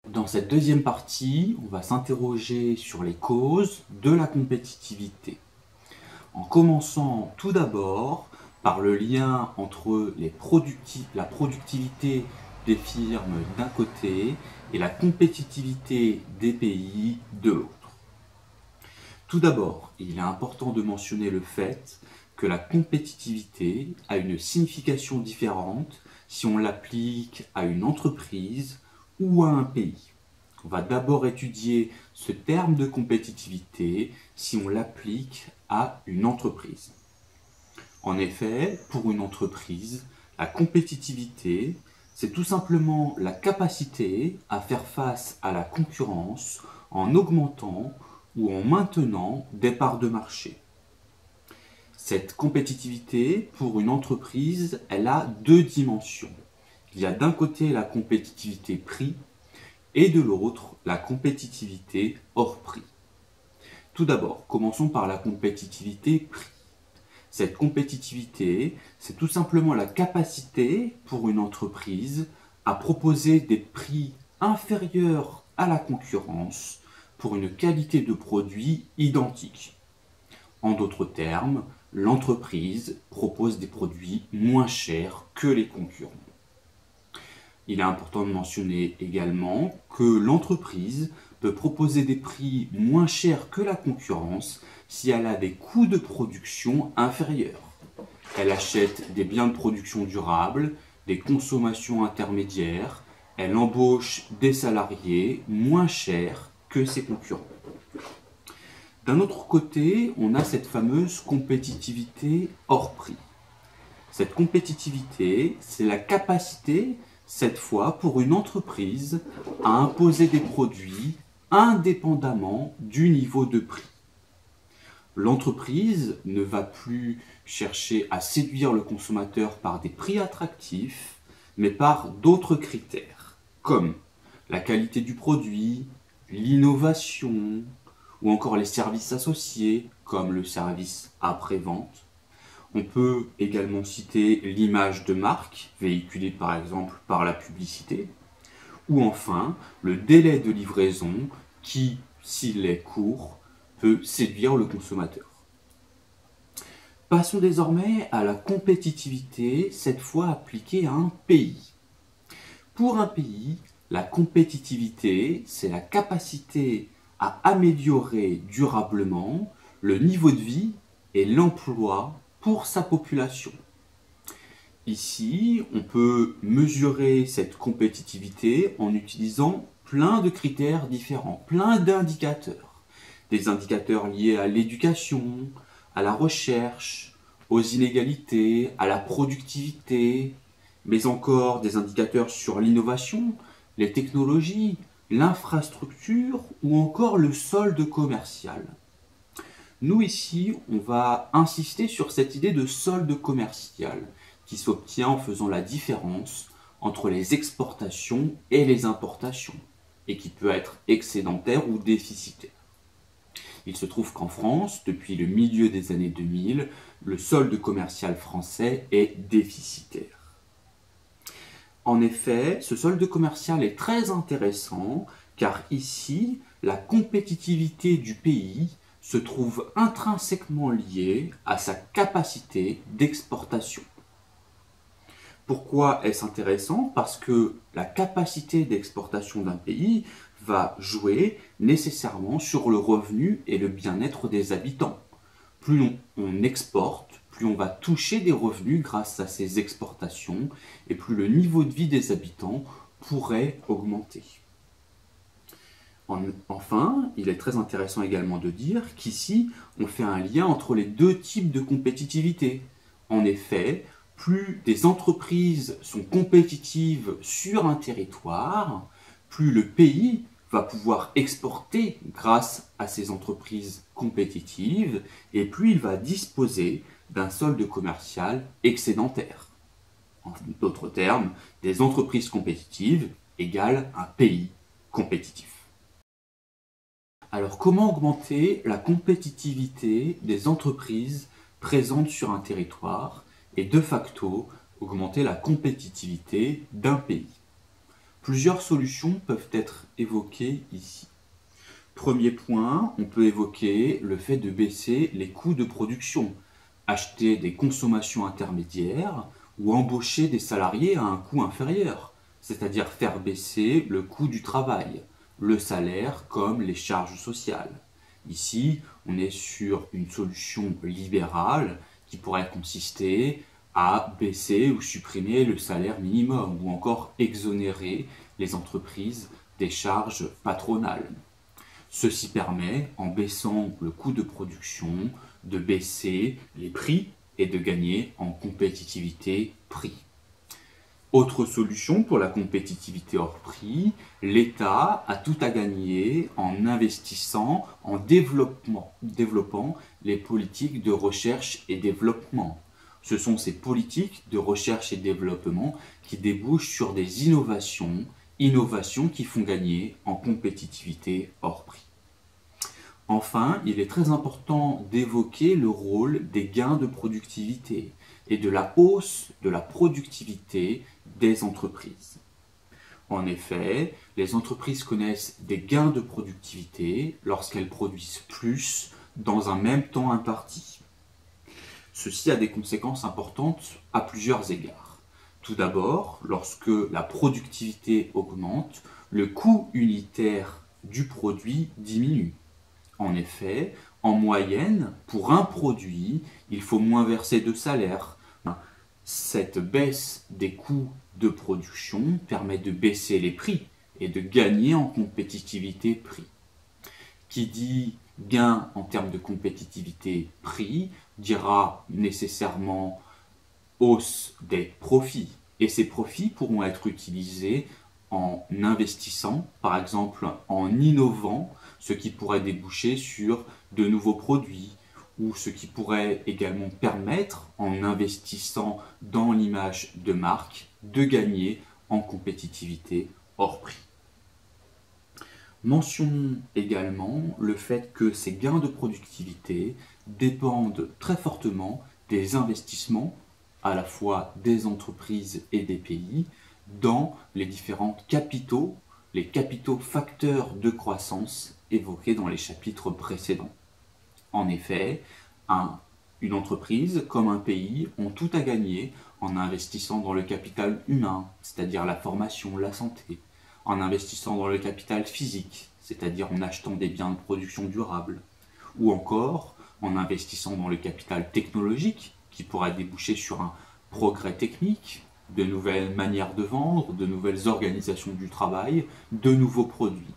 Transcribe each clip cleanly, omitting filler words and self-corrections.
Dans cette deuxième partie, on va s'interroger sur les causes de la compétitivité. En commençant tout d'abord par le lien entre la productivité des firmes d'un côté et la compétitivité des pays de l'autre. Tout d'abord, il est important de mentionner le fait que la compétitivité a une signification différente si on l'applique à une entreprise ou à un pays. On va d'abord étudier ce terme de compétitivité si on l'applique à une entreprise. En effet, pour une entreprise, la compétitivité, c'est tout simplement la capacité à faire face à la concurrence en augmentant ou en maintenant des parts de marché. Cette compétitivité, pour une entreprise, elle a deux dimensions. Il y a d'un côté la compétitivité prix et de l'autre la compétitivité hors prix. Tout d'abord, commençons par la compétitivité prix. Cette compétitivité, c'est tout simplement la capacité pour une entreprise à proposer des prix inférieurs à la concurrence pour une qualité de produit identique. En d'autres termes, l'entreprise propose des produits moins chers que les concurrents. Il est important de mentionner également que l'entreprise peut proposer des prix moins chers que la concurrence si elle a des coûts de production inférieurs. Elle achète des biens de production durables, des consommations intermédiaires, elle embauche des salariés moins chers que ses concurrents. D'un autre côté, on a cette fameuse compétitivité hors prix. Cette compétitivité, c'est la capacité, cette fois, pour une entreprise à imposer des produits indépendamment du niveau de prix. L'entreprise ne va plus chercher à séduire le consommateur par des prix attractifs, mais par d'autres critères, comme la qualité du produit, l'innovation, ou encore les services associés, comme le service après-vente. On peut également citer l'image de marque, véhiculée par exemple par la publicité, ou enfin le délai de livraison qui, s'il est court, peut séduire le consommateur. Passons désormais à la compétitivité, cette fois appliquée à un pays. Pour un pays, la compétitivité, c'est la capacité à améliorer durablement le niveau de vie et l'emploi pour sa population. Ici, on peut mesurer cette compétitivité en utilisant plein de critères différents, plein d'indicateurs. Des indicateurs liés à l'éducation, à la recherche, aux inégalités, à la productivité, mais encore des indicateurs sur l'innovation, les technologies, l'infrastructure ou encore le solde commercial. Nous ici, on va insister sur cette idée de solde commercial qui s'obtient en faisant la différence entre les exportations et les importations et qui peut être excédentaire ou déficitaire. Il se trouve qu'en France, depuis le milieu des années 2000, le solde commercial français est déficitaire. En effet, ce solde commercial est très intéressant car ici, la compétitivité du pays se trouve intrinsèquement liée à sa capacité d'exportation. Pourquoi est-ce intéressant? Parce que la capacité d'exportation d'un pays va jouer nécessairement sur le revenu et le bien-être des habitants. Plus on exporte, plus on va toucher des revenus grâce à ces exportations et plus le niveau de vie des habitants pourrait augmenter. Enfin, il est très intéressant également de dire qu'ici, on fait un lien entre les deux types de compétitivité. En effet, plus des entreprises sont compétitives sur un territoire, plus le pays va pouvoir exporter grâce à ces entreprises compétitives et plus il va disposer d'un solde commercial excédentaire. En d'autres termes, des entreprises compétitives égale un pays compétitif. Alors, comment augmenter la compétitivité des entreprises présentes sur un territoire et de facto augmenter la compétitivité d'un pays? Plusieurs solutions peuvent être évoquées ici. Premier point, on peut évoquer le fait de baisser les coûts de production, acheter des consommations intermédiaires ou embaucher des salariés à un coût inférieur, c'est-à-dire faire baisser le coût du travail, le salaire comme les charges sociales. Ici, on est sur une solution libérale qui pourrait consister à baisser ou supprimer le salaire minimum ou encore exonérer les entreprises des charges patronales. Ceci permet, en baissant le coût de production, de baisser les prix et de gagner en compétitivité prix. Autre solution pour la compétitivité hors prix, l'État a tout à gagner en investissant, en développant les politiques de recherche et développement. Ce sont ces politiques de recherche et développement qui débouchent sur des innovations qui font gagner en compétitivité hors prix. Enfin, il est très important d'évoquer le rôle des gains de productivité et de la hausse de la productivité des entreprises. En effet, les entreprises connaissent des gains de productivité lorsqu'elles produisent plus dans un même temps imparti. Ceci a des conséquences importantes à plusieurs égards. Tout d'abord, lorsque la productivité augmente, le coût unitaire du produit diminue. En effet, en moyenne, pour un produit, il faut moins verser de salaire. Cette baisse des coûts de production permet de baisser les prix et de gagner en compétitivité prix. Qui dit gain en termes de compétitivité prix dira nécessairement hausse des profits. Et ces profits pourront être utilisés en investissant, par exemple en innovant, ce qui pourrait déboucher sur de nouveaux produits, ou ce qui pourrait également permettre, en investissant dans l'image de marque, de gagner en compétitivité hors prix. Mentionnons également le fait que ces gains de productivité dépendent très fortement des investissements, à la fois des entreprises et des pays, dans les différents capitaux, les capitaux facteurs de croissance évoqués dans les chapitres précédents. En effet, une entreprise comme un pays ont tout à gagner en investissant dans le capital humain, c'est-à-dire la formation, la santé, en investissant dans le capital physique, c'est-à-dire en achetant des biens de production durable, ou encore en investissant dans le capital technologique, qui pourra déboucher sur un progrès technique, de nouvelles manières de vendre, de nouvelles organisations du travail, de nouveaux produits.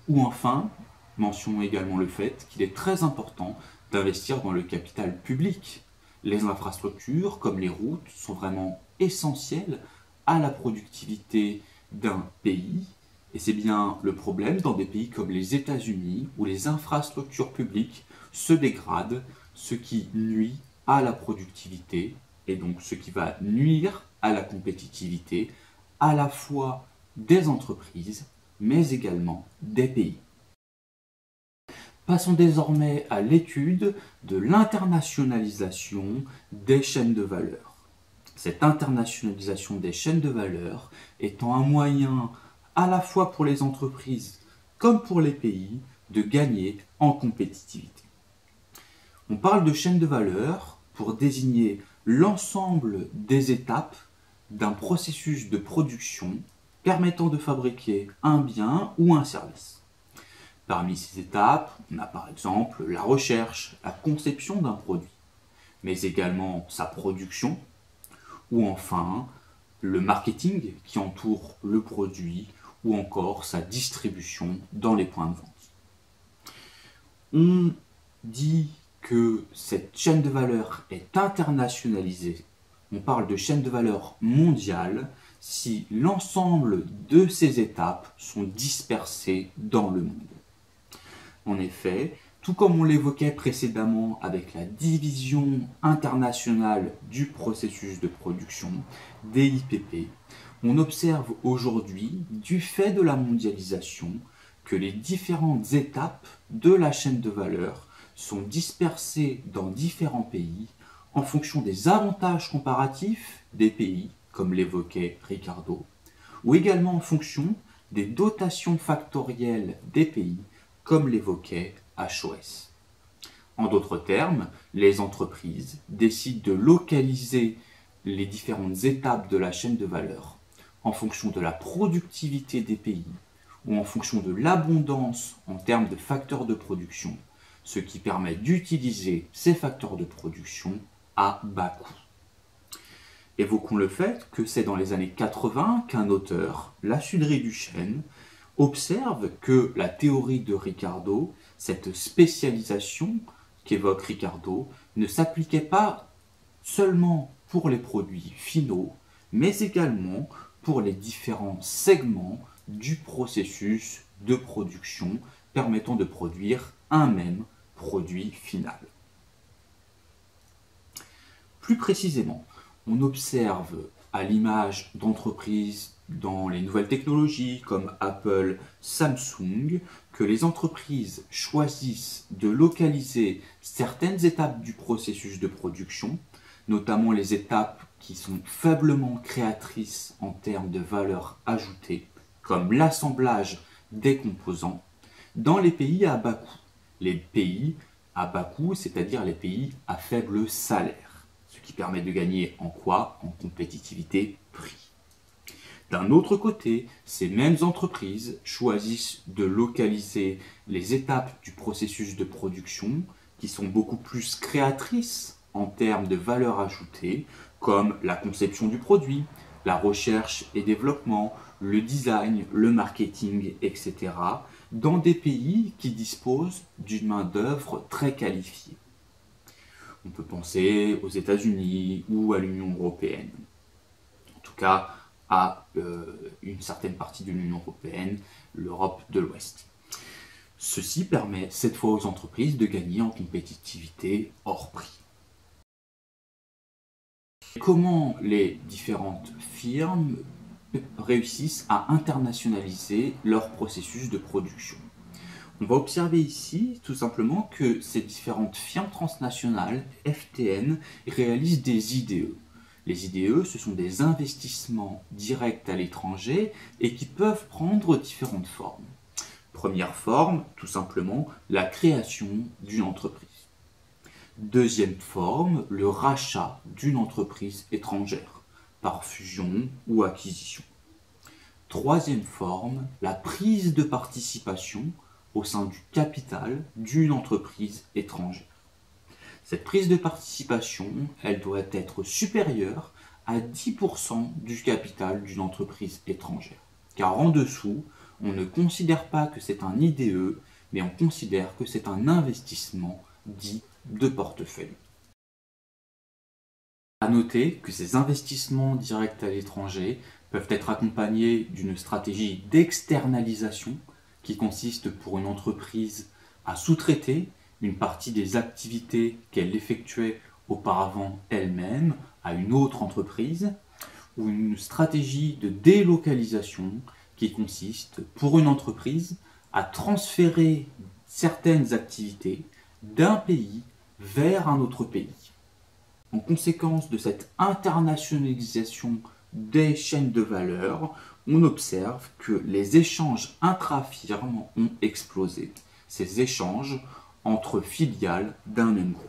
Ou enfin, mentionnons également le fait qu'il est très important d'investir dans le capital public. Les infrastructures, comme les routes, sont vraiment essentielles à la productivité d'un pays. Et c'est bien le problème dans des pays comme les États-Unis, où les infrastructures publiques se dégradent, ce qui nuit à la productivité, et donc ce qui va nuire à la compétitivité, à la fois des entreprises, mais également des pays. Passons désormais à l'étude de l'internationalisation des chaînes de valeur. Cette internationalisation des chaînes de valeur étant un moyen à la fois pour les entreprises comme pour les pays de gagner en compétitivité. On parle de chaîne de valeur pour désigner l'ensemble des étapes d'un processus de production permettant de fabriquer un bien ou un service. Parmi ces étapes, on a par exemple la recherche, la conception d'un produit, mais également sa production, ou enfin le marketing qui entoure le produit, ou encore sa distribution dans les points de vente. On dit que cette chaîne de valeur est internationalisée, on parle de chaîne de valeur mondiale, si l'ensemble de ces étapes sont dispersées dans le monde. En effet, tout comme on l'évoquait précédemment avec la division internationale du processus de production, DIPP, on observe aujourd'hui, du fait de la mondialisation, que les différentes étapes de la chaîne de valeur sont dispersées dans différents pays en fonction des avantages comparatifs des pays, comme l'évoquait Ricardo, ou également en fonction des dotations factorielles des pays, comme l'évoquait HOS. En d'autres termes, les entreprises décident de localiser les différentes étapes de la chaîne de valeur en fonction de la productivité des pays ou en fonction de l'abondance en termes de facteurs de production, ce qui permet d'utiliser ces facteurs de production à bas coût. Évoquons le fait que c'est dans les années 80 qu'un auteur, Lasudrey Duchesne, observe que la théorie de Ricardo, cette spécialisation qu'évoque Ricardo, ne s'appliquait pas seulement pour les produits finaux, mais également pour les différents segments du processus de production permettant de produire un même produit final. Plus précisément, on observe à l'image d'entreprises dans les nouvelles technologies comme Apple, Samsung, que les entreprises choisissent de localiser certaines étapes du processus de production, notamment les étapes qui sont faiblement créatrices en termes de valeur ajoutée, comme l'assemblage des composants, dans les pays à bas coût. Les pays à bas coût, c'est-à-dire les pays à faible salaire, ce qui permet de gagner en quoi? En compétitivité prix. D'un autre côté, ces mêmes entreprises choisissent de localiser les étapes du processus de production qui sont beaucoup plus créatrices en termes de valeur ajoutée, comme la conception du produit, la recherche et développement, le design, le marketing, etc., dans des pays qui disposent d'une main-d'œuvre très qualifiée. On peut penser aux États-Unis ou à l'Union européenne. En tout cas, à une certaine partie de l'Union européenne, l'Europe de l'Ouest. Ceci permet cette fois aux entreprises de gagner en compétitivité hors prix. Comment les différentes firmes réussissent à internationaliser leur processus de production? On va observer ici tout simplement que ces différentes firmes transnationales, FTN, réalisent des IDE. Les IDE, ce sont des investissements directs à l'étranger et qui peuvent prendre différentes formes. Première forme, tout simplement, la création d'une entreprise. Deuxième forme, le rachat d'une entreprise étrangère, par fusion ou acquisition. Troisième forme, la prise de participation au sein du capital d'une entreprise étrangère. Cette prise de participation, elle doit être supérieure à 10% du capital d'une entreprise étrangère. Car en dessous, on ne considère pas que c'est un IDE, mais on considère que c'est un investissement dit de portefeuille. À noter que ces investissements directs à l'étranger peuvent être accompagnés d'une stratégie d'externalisation qui consiste pour une entreprise à sous-traiter une partie des activités qu'elle effectuait auparavant elle-même à une autre entreprise, ou une stratégie de délocalisation qui consiste pour une entreprise à transférer certaines activités d'un pays vers un autre pays. En conséquence de cette internationalisation des chaînes de valeur, on observe que les échanges intra-firmes ont explosé. Ces échanges entre filiales d'un même groupe.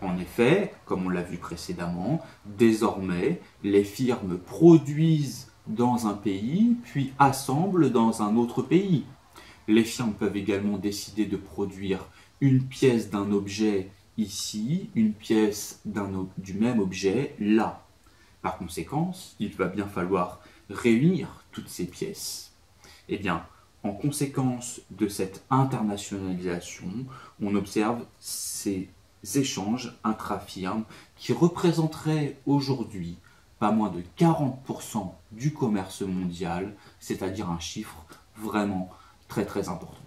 En effet, comme on l'a vu précédemment, désormais, les firmes produisent dans un pays, puis assemblent dans un autre pays. Les firmes peuvent également décider de produire une pièce d'un objet ici, une pièce du même objet là. Par conséquent, il va bien falloir réunir toutes ces pièces. Eh bien, en conséquence de cette internationalisation, on observe ces échanges intra-firmes qui représenteraient aujourd'hui pas moins de 40% du commerce mondial, c'est-à-dire un chiffre vraiment très important.